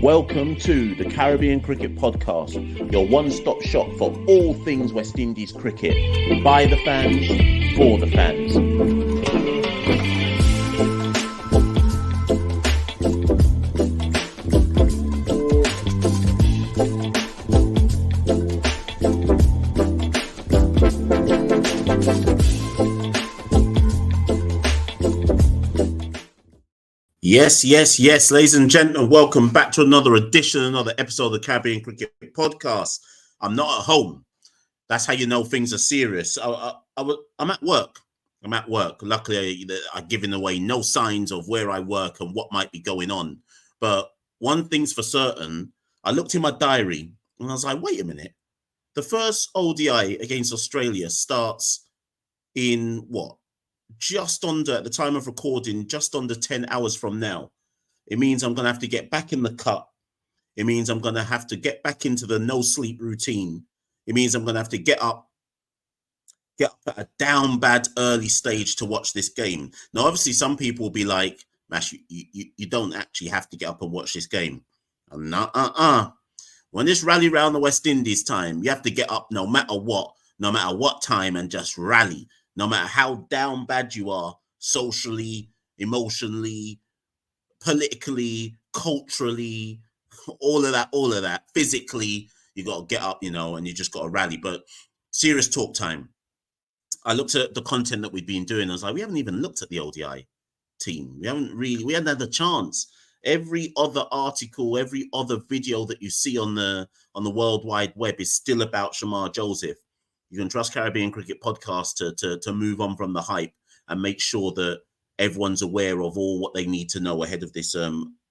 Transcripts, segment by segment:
Welcome to the Caribbean Cricket Podcast, your one-stop shop for all things West Indies cricket. By the fans, for the fans. Yes, ladies and gentlemen, welcome back to another episode of the Caribbean Cricket Podcast. I'm not at home. That's how you know things are serious. I'm at work. Luckily, I've given away no signs of where I work and what might be going on. But one thing's for certain, I looked in my diary and I was like, wait a minute. The first ODI against Australia starts in what? Just under, at the time of recording, just under 10 hours from now. It means I'm going to have to get back in the cut. It means I'm going to have to get back into the no sleep routine. It means I'm going to have to get up at a down bad early stage to watch this game. Now, obviously, some people will be like, Mash, you don't actually have to get up and watch this game. I'm not, When it's rally round the West Indies time, you have to get up no matter what time, and just rally. No matter how down bad you are, socially, emotionally, politically, culturally, all of that, physically, you got to get up, and you just got to rally. But serious talk time. I looked at the content that we've been doing. I was like, we haven't even looked at the ODI team. We hadn't had a chance. Every other article, every other video that you see on the World Wide Web is still about Shamar Joseph. You can trust Caribbean Cricket Podcast to move on from the hype and make sure that everyone's aware of all what they need to know ahead of this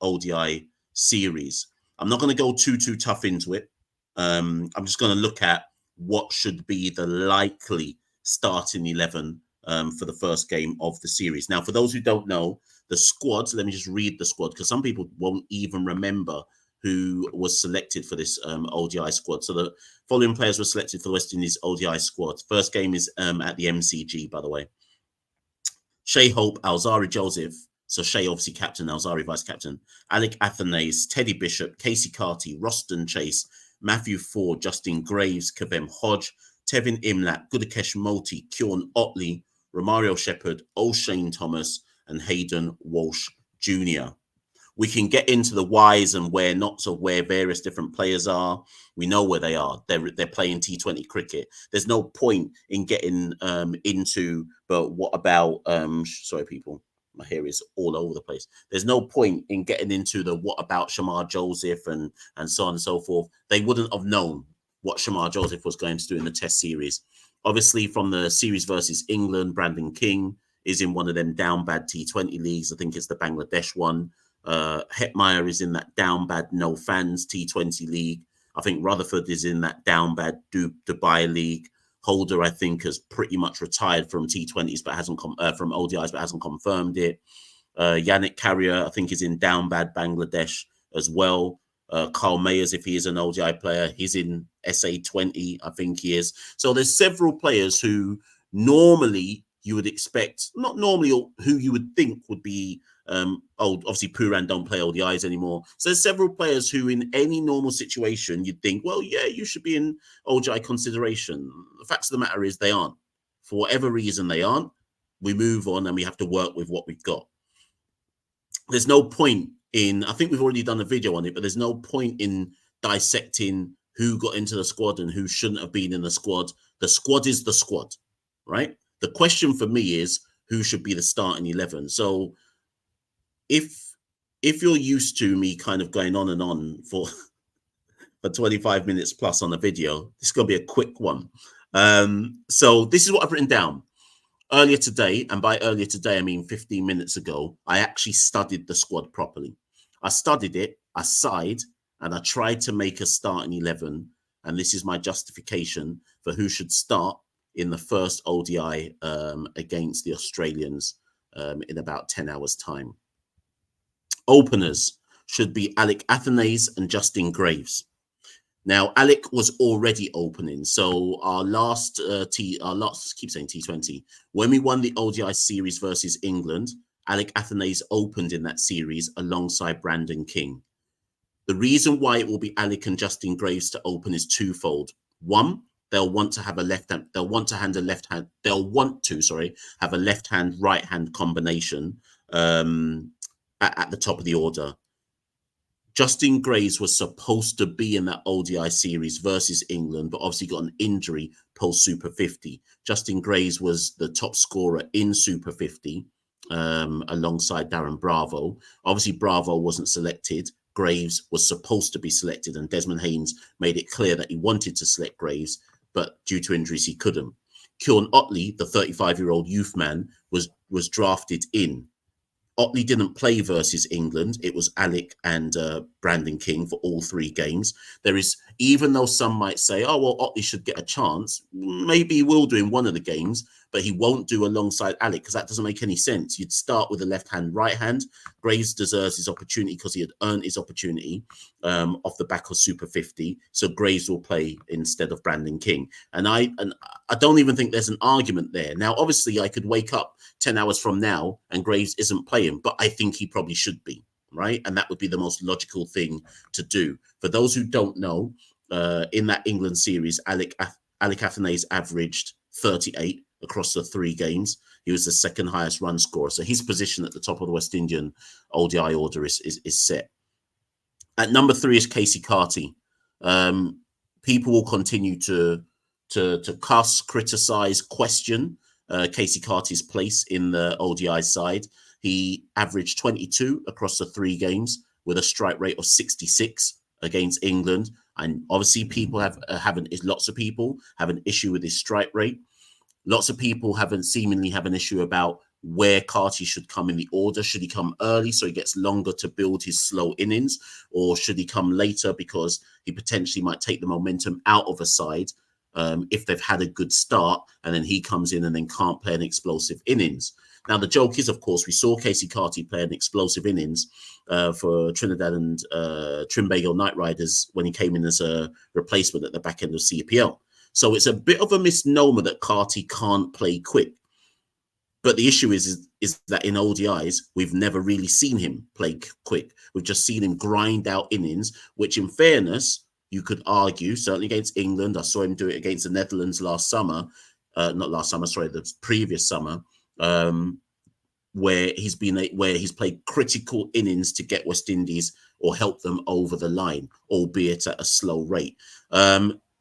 ODI series. I'm not going to go too tough into it. I'm just going to look at what should be the likely starting 11 for the first game of the series. Now, for those who don't know, the squad, let me just read the squad, because some people won't even remember who was selected for this ODI squad. So the following players were selected for the West Indies ODI squad. First game is at the MCG, by the way. Shea Hope, Alzari Joseph. So Shea obviously captain, Alzari vice captain. Alec Athanaze, Teddy Bishop, Casey Carty, Roston Chase, Matthew Ford, Justin Graves, Kavem Hodge, Tevin Imlap, Gudakesh Moti, Kieran Otley, Romario Shepherd, O'Shane Thomas, and Hayden Walsh Jr. We can get into the whys and where nots of where various different players are. We know where they are. They're playing T20 cricket. There's no point in getting into, but what about, sorry, people, my hair is all over the place. There's no point in getting into the what about Shamar Joseph and so on and so forth. They wouldn't have known what Shamar Joseph was going to do in the test series. Obviously, from the series versus England, Brandon King is in one of them down bad T20 leagues. I think it's the Bangladesh one. Hetmeyer is in that down bad no fans T20 league. I think Rutherford is in that down bad Dubai league. Holder, I think, has pretty much retired from T20s but hasn't from ODIs but hasn't confirmed it. Yannick Carrier, I think, is in down bad Bangladesh as well. Carl Mayers, if he is an ODI player, he's in SA20, I think he is. So there's several players who normally you would expect, not normally, who you would think would be obviously Pooran don't play ODIs anymore. So there's several players who in any normal situation you'd think, well, yeah, you should be in ODI consideration. The fact of the matter is they aren't. For whatever reason they aren't. We move on and we have to work with what we've got. There's no point in, I think we've already done a video on it, but there's no point in dissecting who got into the squad and who shouldn't have been in the squad. The squad is the squad, right? The question for me is who should be the starting 11. So if you're used to me kind of going on and on for 25 minutes plus on a video, this is going to be a quick one. So this is what I've written down. Earlier today, and by earlier today, I mean 15 minutes ago, I actually studied the squad properly. I studied it, I sighed, and I tried to make a starting 11. And this is my justification for who should start in the first ODI against the Australians in about 10 hours' time. Openers should be Alec Athanaze and Justin Graves. Now, Alec was already opening. So our last keep saying T20, when we won the ODI series versus England, Alec Athanaze opened in that series alongside Brandon King. The reason why it will be Alec and Justin Graves to open is twofold. One, they'll want to have a left hand. They'll want to have a left hand right hand combination at the top of the order. Justin Graves was supposed to be in that ODI series versus England, but obviously got an injury post Super 50. Justin Graves was the top scorer in Super 50 alongside Darren Bravo. Obviously, Bravo wasn't selected. Graves was supposed to be selected, and Desmond Haynes made it clear that he wanted to select Graves, but due to injuries, he couldn't. Kieran Otley, the 35-year-old youth man, was drafted in. Otley didn't play versus England. It was Alec and Brandon King for all 3 games. There is, even though some might say, oh, well, Otley should get a chance, maybe he will do in one of the games, but he won't do alongside Alec because that doesn't make any sense. You'd start with a left hand, right hand. Graves deserves his opportunity because he had earned his opportunity off the back of Super 50. So Graves will play instead of Brandon King. And I don't even think there's an argument there. Now, obviously, I could wake up 10 hours from now and Graves isn't playing, but I think he probably should be, right? And that would be the most logical thing to do. For those who don't know, in that England series, Alec Athanaze averaged 38 across the 3 games. He was the second highest run scorer. So his position at the top of the West Indian ODI order is set. At number 3 is Casey Carty. People will continue to cuss, criticize, question Casey Carty's place in the ODI side. He averaged 22 across the 3 games with a strike rate of 66 against England. And obviously people lots of people have an issue with his strike rate. Lots of people seemingly have an issue about where Carty should come in the order. Should he come early so he gets longer to build his slow innings? Or should he come later because he potentially might take the momentum out of a side if they've had a good start and then he comes in and then can't play an explosive innings? Now, the joke is, of course, we saw Casey Carty play an explosive innings for Trinidad and Trinbago Knight Riders when he came in as a replacement at the back end of CPL. So it's a bit of a misnomer that Carty can't play quick. But the issue is that in ODIs, we've never really seen him play quick. We've just seen him grind out innings, which in fairness, you could argue, certainly against England. I saw him do it against the Netherlands last summer. The previous summer, where he's played critical innings to get West Indies or help them over the line, albeit at a slow rate.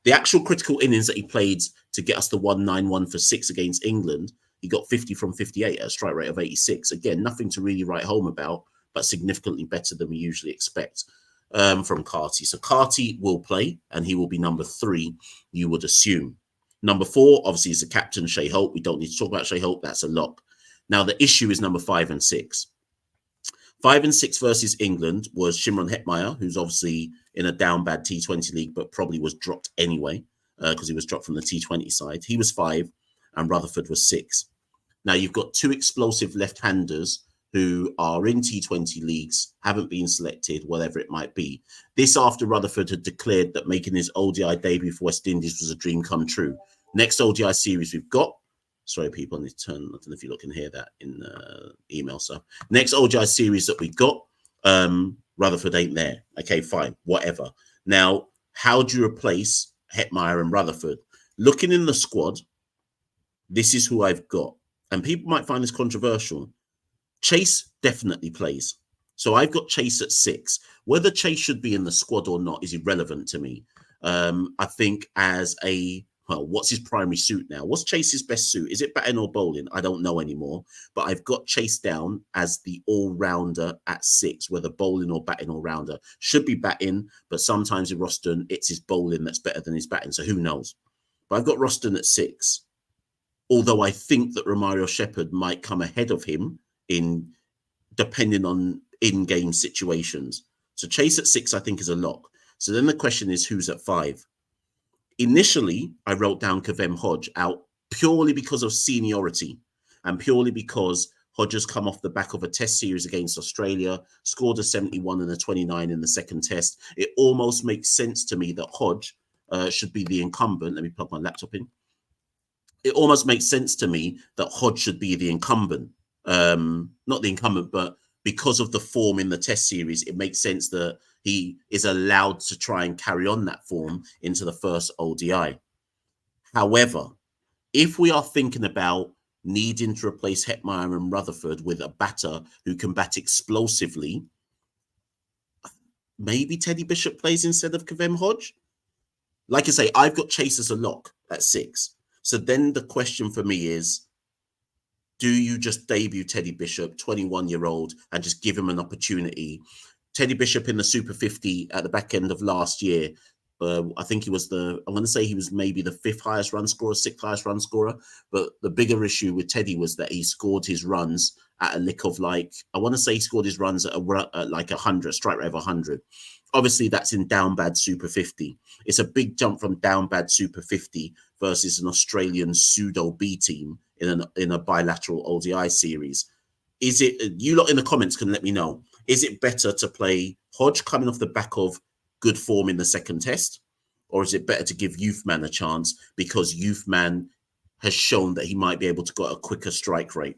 The actual critical innings that he played to get us the 191 for 6 against England, he got 50 from 58 at a strike rate of 86. Again, nothing to really write home about, but significantly better than we usually expect from Carty. So Carty will play, and he will be number 3, you would assume. Number 4, obviously, is the captain, Shai Hope. We don't need to talk about Shai Hope. That's a lock. Now, the issue is number 5 and 6. 5 and 6 versus England was Shimron Hetmyer, who's obviously in a down bad T20 league, but probably was dropped anyway because he was dropped from the T20 side. He was 5 and Rutherford was 6. Now, you've got 2 explosive left-handers who are in T20 leagues, haven't been selected, whatever it might be. This after Rutherford had declared that making his ODI debut for West Indies was a dream come true. Next ODI series we've got, sorry, people, I need to turn, I don't know if you can hear that in the email. So next ODI series that we got, Rutherford ain't there. Okay, fine, whatever. Now, how do you replace Hetmyer and Rutherford? Looking in the squad, this is who I've got. And people might find this controversial. Chase definitely plays. So I've got Chase at 6. Whether Chase should be in the squad or not is irrelevant to me. I think as what's his primary suit now? What's Chase's best suit? Is it batting or bowling? I don't know anymore. But I've got Chase down as the all-rounder at 6, whether bowling or batting all-rounder. Should be batting, but sometimes in Roston, it's his bowling that's better than his batting. So who knows? But I've got Roston at 6. Although I think that Romario Shepherd might come ahead of him depending on in-game situations. So Chase at 6, I think, is a lock. So then the question is, who's at 5? Initially, I wrote down Kavem Hodge out purely because of seniority and purely because Hodge has come off the back of a test series against Australia, scored a 71 and a 29 in the second test. It almost makes sense to me that Hodge should be the incumbent. Let me plug my laptop in. It almost makes sense to me that Hodge should be the incumbent. Not the incumbent, but because of the form in the Test series, it makes sense that he is allowed to try and carry on that form into the first ODI. However, if we are thinking about needing to replace Hetmeyer and Rutherford with a batter who can bat explosively, maybe Teddy Bishop plays instead of Kavem Hodge. Like I say, I've got Chase as a lock at 6. So then the question for me is, do you just debut Teddy Bishop, 21-year-old, and just give him an opportunity? Teddy Bishop in the Super 50 at the back end of last year, I think he was I'm going to say he was maybe the 5th highest run scorer, 6th highest run scorer. But the bigger issue with Teddy was that he scored his runs at a lick of I want to say he scored his runs at like 100, strike rate of 100. Obviously, that's in down bad Super 50. It's a big jump from down bad Super 50 versus an Australian pseudo B team in a bilateral ODI series. Is it, you lot in the comments can let me know, is it better to play Hodge coming off the back of good form in the second test, or is it better to give Youthman a chance because Youthman has shown that he might be able to get a quicker strike rate?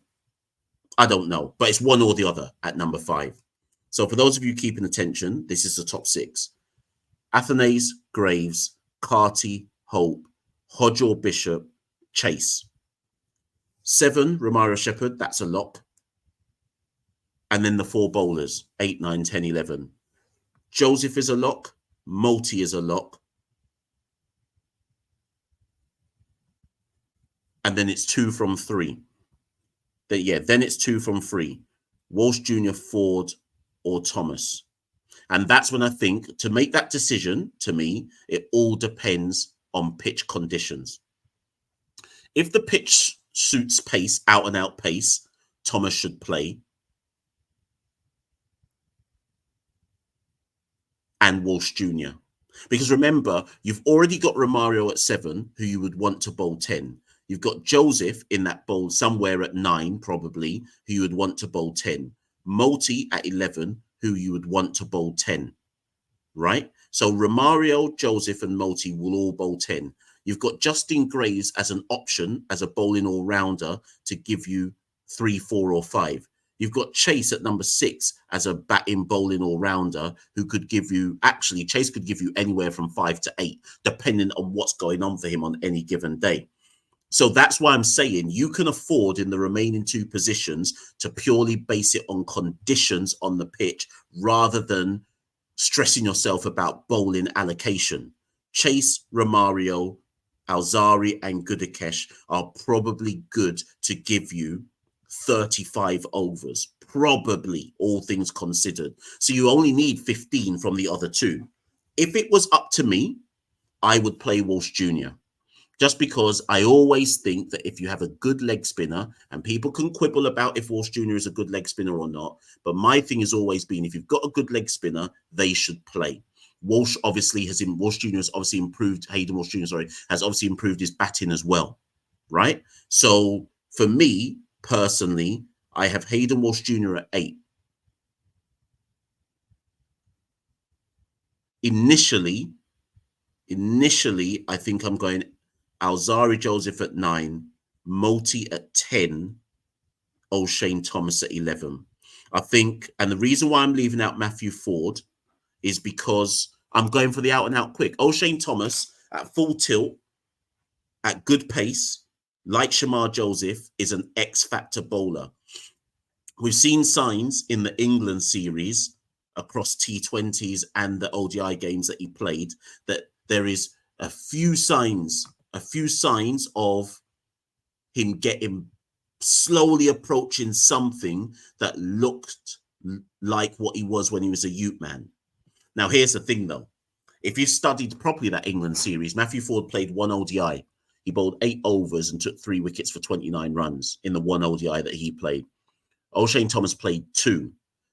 I don't know, but it's one or the other at number 5. So for those of you keeping attention, this is the top 6. Athanaze, Graves, Carty, Hope, Hodge or Bishop, Chase. 7, Romario Shepherd, that's a lock. And then the 4 bowlers, 8, 9, 10, 11. Joseph is a lock. Multi is a lock. And then it's 2 from 3. Then it's 2 from 3. Walsh Jr., Ford, or Thomas. And that's when I think, to make that decision, to me, it all depends on pitch conditions. If the pitch suits pace, out and out pace, Thomas should play. And Walsh Jr. Because remember, you've already got Romario at 7, who you would want to bowl 10. You've got Joseph in that bowl somewhere at 9, probably, who you would want to bowl 10. Multi at 11, who you would want to bowl 10. Right? So Romario, Joseph, and Multi will all bowl 10. You've got Justin Graves as an option, as a bowling all-rounder, to give you 3, 4, or 5. You've got Chase at number 6 as a batting bowling all-rounder who could give you, actually, Chase could give you anywhere from 5 to 8, depending on what's going on for him on any given day. So that's why I'm saying you can afford in the remaining 2 positions to purely base it on conditions on the pitch rather than stressing yourself about bowling allocation. Chase, Romario, Alzari, and Gudakesh are probably good to give you 35 overs, probably, all things considered. So you only need 15 from the other 2. If it was up to me, I would play Walsh Jr. Just because I always think that if you have a good leg spinner, and people can quibble about if Walsh Jr. is a good leg spinner or not, but my thing has always been, if you've got a good leg spinner, they should play. Walsh Jr. has obviously improved, Hayden Walsh Jr., has obviously improved his batting as well, right? So for me, personally, I have Hayden Walsh Jr. at 8. Initially, I think I'm going Alzari Joseph at 9, Multi at 10, O'Shane Thomas at 11. I think, and the reason why I'm leaving out Matthew Ford is because I'm going for the out-and-out quick. O'Shane Thomas at full tilt, at good pace, like Shamar Joseph, is an X-factor bowler. We've seen signs in the England series across T20s and the ODI games that he played that there is a few signs of him getting slowly approaching something that looked like what he was when he was a youth man. Now, here's the thing, though. If you studied properly that England series, Matthew Ford played 1 ODI. He bowled 8 overs and took 3 wickets for 29 runs in the 1 ODI that he played. O'Shane Thomas played 2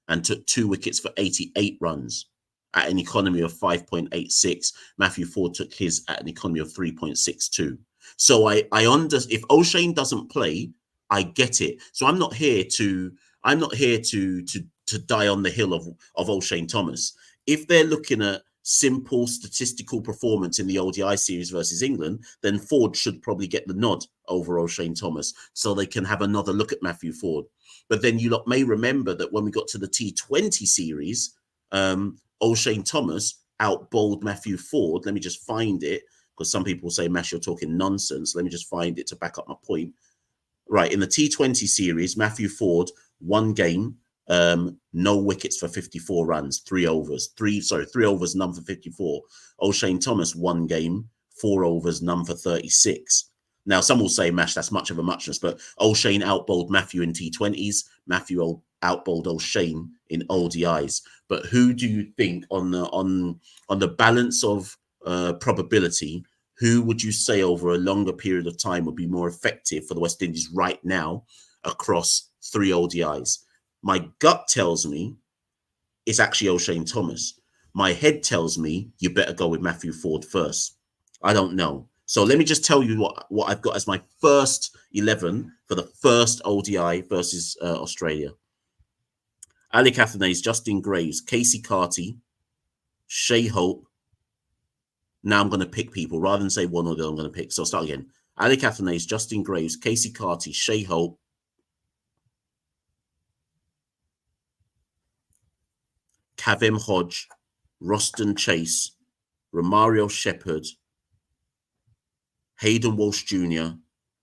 and took 2 wickets for 88 runs at an economy of 5.86. Matthew Ford took his at an economy of 3.62. So I understand if O'Shane doesn't play, I get it. So I'm not here to die on the hill of O'Shane Thomas. If they're looking at simple statistical performance in the ODI series versus England, then Ford should probably get the nod over O'Shane Thomas so they can have another look at Matthew Ford. But then you lot may remember that when we got to the T20 series, O'Shane Thomas outbowled Matthew Ford. Let me just find it, because some people say, Mash, you're talking nonsense. Let me just find it to back up my point. Right, in the T20 series, Matthew Ford, 1 game, no wickets for 54 runs, 3 overs, none for 54. O'Shane Thomas, 1 game, 4 overs, none for 36. Now, some will say, Mash, that's much of a muchness, but O'Shane outbowled Matthew in T20s. Matthew outbowled O'Shane in ODIs. But who do you think on the balance of probability, who would you say over a longer period of time would be more effective for the West Indies right now across 3 ODIs? My gut tells me it's actually O'Shane Thomas. My head tells me you better go with Matthew Ford first. I don't know. So let me just tell you what I've got as my first 11 for the first ODI versus Australia. Ali Cathanes, Justin Graves, Casey Carty, Shea Hope. Now I'm going to pick people. Rather than say one or the other, I'm going to pick. So I'll start again. Ali Cathanes, Justin Graves, Casey Carty, Shea Hope, Kavem Hodge, Roston Chase, Romario Shepherd, Hayden Walsh Jr.,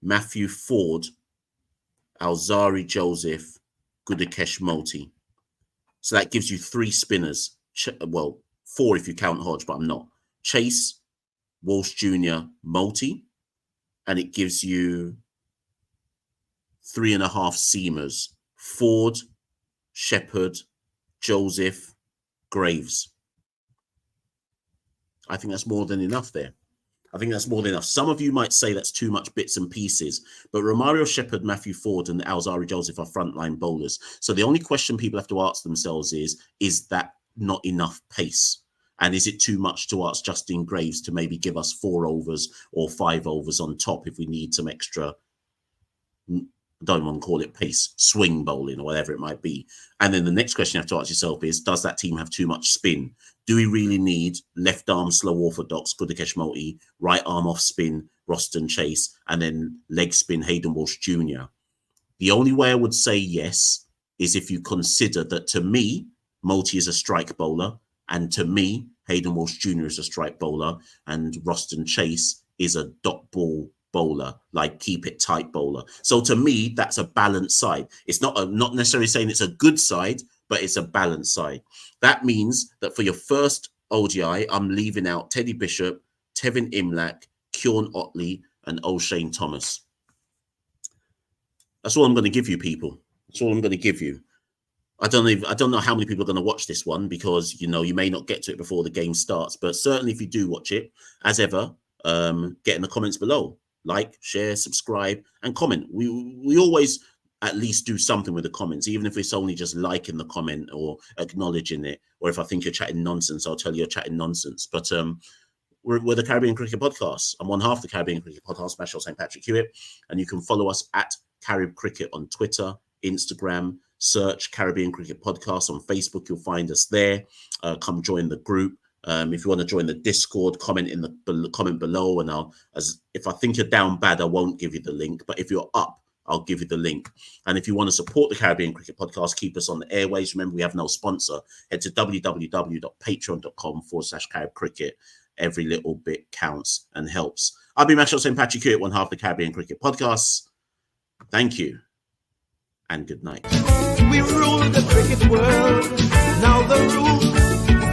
Matthew Ford, Alzari Joseph, Gudakesh Motie. So that gives you 3 spinners. Well, 4 if you count Hodge, but I'm not. Chase, Walsh Jr., Motie. And it gives you 3.5 seamers. Ford, Shepherd, Joseph, Graves. I think that's more than enough there. I think that's more than enough. Some of you might say that's too much bits and pieces, but Romario Shepherd, Matthew Ford, and Alzari Joseph are frontline bowlers. So the only question people have to ask themselves is that not enough pace? And is it too much to ask Justin Graves to maybe give us 4 overs or 5 overs on top if we need some extra, I don't want to call it pace, swing bowling or whatever it might be? And then the next question you have to ask yourself is, does that team have too much spin? Do we really need left arm slow orthodox Gudakesh Motie, right arm off spin Roston Chase, and then leg spin Hayden Walsh Jr.? The only way I would say yes is if you consider that, to me, Motie is a strike bowler, and to me, Hayden Walsh Jr. is a strike bowler, and Roston Chase is a dot ball bowler, like keep it tight bowler. So to me, that's a balanced side. It's not necessarily saying it's a good side, but it's a balanced side. That means that for your first ODI, I'm leaving out Teddy Bishop, Tevin Imlach, Kieran Otley, and O'Shane Thomas. That's all I'm going to give you, people. That's all I'm going to give you. I don't know how many people are going to watch this one, because you may not get to it before the game starts. But certainly, if you do watch it, as ever, get in the comments below. Like, share, subscribe, and comment. We always at least do something with the comments, even if it's only just liking the comment or acknowledging it. Or if I think you're chatting nonsense, I'll tell you you're chatting nonsense. But we're the Caribbean Cricket Podcast. I'm one half the Caribbean Cricket Podcast, Machel St. Patrick Hewitt, and you can follow us at Carib Cricket on Twitter, Instagram. Search Caribbean Cricket Podcast on Facebook. You'll find us there. Come join the group. If you want to join the Discord, comment in the comment below, and if I think you're down bad, I won't give you the link. But if you're up, I'll give you the link. And if you want to support the Caribbean Cricket Podcast, keep us on the airways. Remember, we have no sponsor. Head to www.patreon.com/Carib Cricket. Every little bit counts and helps. I'll be Machel St. Patrick Hewitt, one half the Caribbean Cricket Podcast. Thank you and good night. We rule the cricket world. Now the rule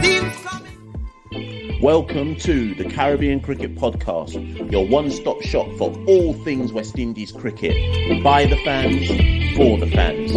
seems coming. Welcome to the Caribbean Cricket Podcast, your one-stop shop for all things West Indies cricket. By the fans, for the fans.